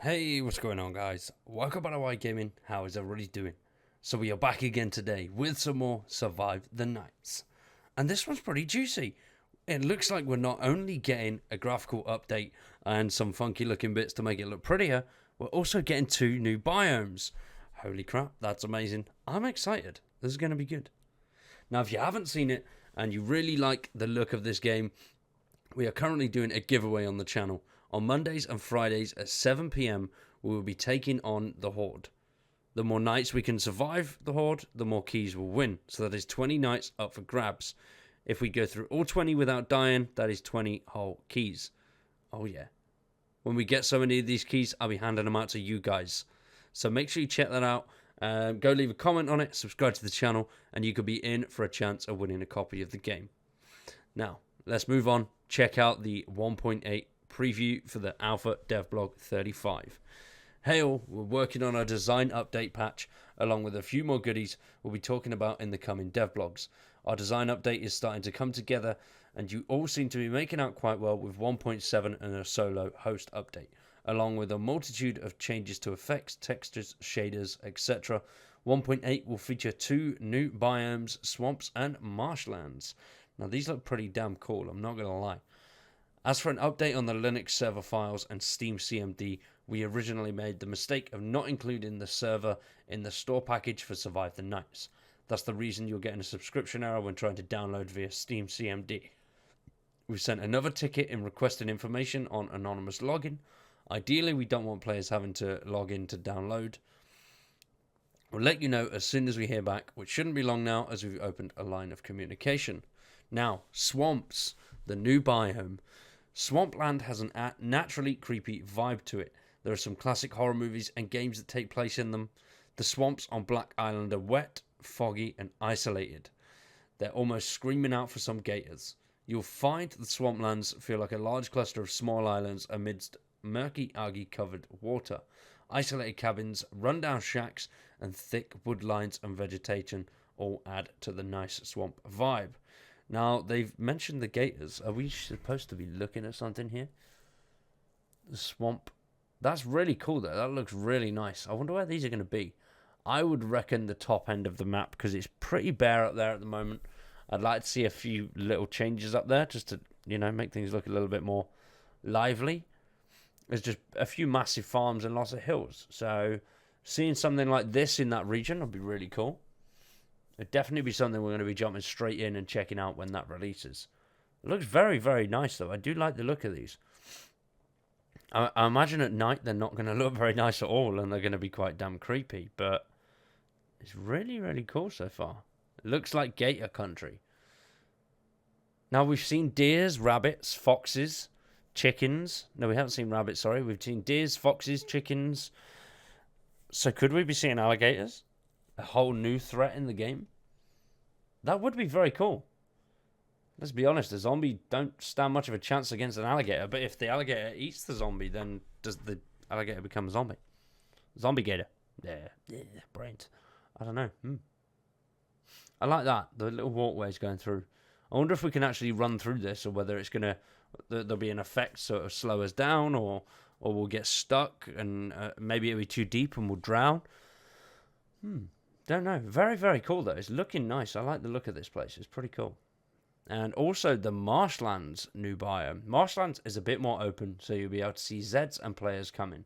Hey, what's going on, guys? Welcome back to White Gaming. How is everybody doing? So we are back again today with some more Survive the Nights. And this one's pretty juicy. It looks like we're not only getting a graphical update and some funky looking bits to make it look prettier, we're also getting 2 new biomes. Holy crap, that's amazing. I'm excited. This is going to be good. Now, if you haven't seen it and you really like the look of this game, we are currently doing a giveaway on the channel. On Mondays and Fridays at 7 PM, we will be taking on the Horde. The more nights we can survive the Horde, the more keys we'll win. So that is 20 nights up for grabs. If we go through all 20 without dying, that is 20 whole keys. Oh yeah. When we get so many of these keys, I'll be handing them out to you guys. So make sure you check that out. Go leave a comment on it, subscribe to the channel, and you could be in for a chance of winning a copy of the game. Now, let's move on. Check out the 1.8 preview for the Alpha Devblog 35. Hail, we're working on a design update patch along with a few more goodies we'll be talking about in the coming devblogs. Our design update is starting to come together and you all seem to be making out quite well with 1.7 and a solo host update, along with a multitude of changes to effects, textures, shaders, etc. 1.8 will feature 2 new biomes, swamps and marshlands. Now these look pretty damn cool, I'm not going to lie. As for an update on the Linux server files and Steam CMD, we originally made the mistake of not including the server in the store package for Survive the Nights. That's the reason you're getting a subscription error when trying to download via Steam CMD. We've sent another ticket in requesting information on anonymous login. Ideally, we don't want players having to log in to download. We'll let you know as soon as we hear back, which shouldn't be long now as we've opened a line of communication. Now, swamps, the new biome. Swampland has a naturally creepy vibe to it. There are some classic horror movies and games that take place in them. The swamps on Black Island are wet, foggy and isolated. They're almost screaming out for some gators. You'll find the swamplands feel like a large cluster of small islands amidst murky algae covered water. Isolated cabins, rundown shacks and thick wood lines and vegetation all add to the nice swamp vibe. Now, they've mentioned the gators. Are we supposed to be looking at something here? The swamp. That's really cool, though. That looks really nice. I wonder where these are going to be. I would reckon the top end of the map, because it's pretty bare up there at the moment. I'd like to see a few little changes up there, just to, make things look a little bit more lively. There's just a few massive farms and lots of hills. So, seeing something like this in that region would be really cool. It'd definitely be something we're going to be jumping straight in and checking out when that releases. It looks very, very nice, though. I do like the look of these. I imagine at night they're not going to look very nice at all, and they're going to be quite damn creepy. But it's really, really cool so far. It looks like gator country. Now, we've seen deers, rabbits, foxes, chickens. No, we haven't seen rabbits, sorry. We've seen deers, foxes, chickens. So could we be seeing alligators? A whole new threat in the game? That would be very cool. Let's be honest, a zombie don't stand much of a chance against an alligator, but if the alligator eats the zombie, then does the alligator become a zombie? Zombie gator. Yeah, brains. I don't know. I like that, the little walkways going through. I wonder if we can actually run through this, or whether it's going to, there'll be an effect sort of slow us down, or we'll get stuck, and maybe it'll be too deep and we'll drown. Don't know. Very, very cool, though. It's looking nice. I like the look of this place. It's pretty cool. And also the Marshlands new biome. Marshlands is a bit more open, so you'll be able to see Zeds and players coming.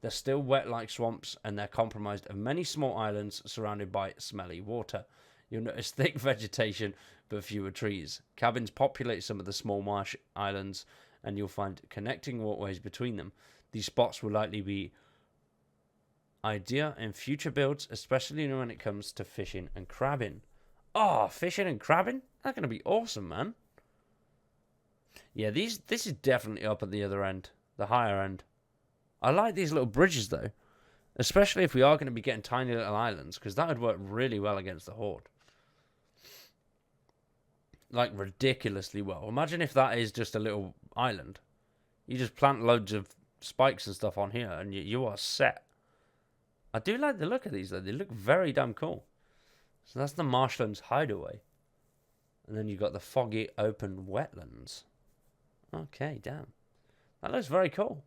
They're still wet like swamps, and they're comprised of many small islands surrounded by smelly water. You'll notice thick vegetation, but fewer trees. Cabins populate some of the small marsh islands, and you'll find connecting walkways between them. These spots will likely be idea in future builds, especially when it comes to fishing and crabbing. Oh, fishing and crabbing? That's going to be awesome, man. Yeah, this is definitely up at the other end, the higher end. I like these little bridges, though, especially if we are going to be getting tiny little islands, because that would work really well against the Horde. Like, ridiculously well. Imagine if that is just a little island. You just plant loads of spikes and stuff on here, and you are set. I do like the look of these, though. They look very damn cool. So that's the Marshlands hideaway. And then you've got the foggy open wetlands. Okay, damn. That looks very cool.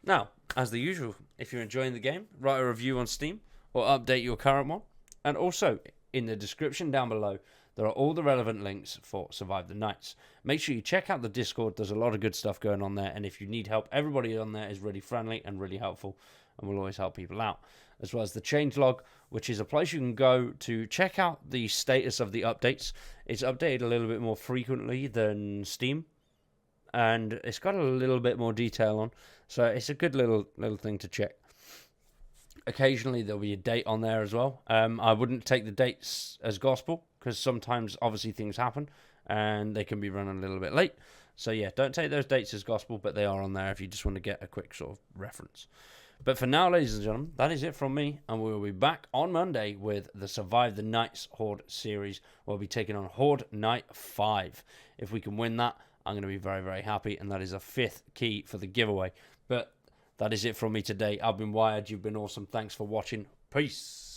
Now, as the usual, if you're enjoying the game, write a review on Steam or update your current one. And also, in the description down below, there are all the relevant links for Survive the Nights. Make sure you check out the Discord. There's a lot of good stuff going on there. And if you need help, everybody on there is really friendly and really helpful and will always help people out. As well as the changelog, which is a place you can go to check out the status of the updates. It's updated a little bit more frequently than Steam. And it's got a little bit more detail on. So it's a good little thing to check. Occasionally there'll be a date on there as well. I wouldn't take the dates as gospel because sometimes obviously things happen and they can be running a little bit late. So yeah, don't take those dates as gospel, but they are on there if you just want to get a quick sort of reference. But for now, ladies and gentlemen, that is it from me, and we'll be back on Monday with the Survive the Nights Horde series. We'll be taking on Horde Night 5. If we can win that, I'm going to be very, very happy, and that is a 5th key for the giveaway. But that is it from me today. I've been Wired. You've been awesome. Thanks for watching. Peace.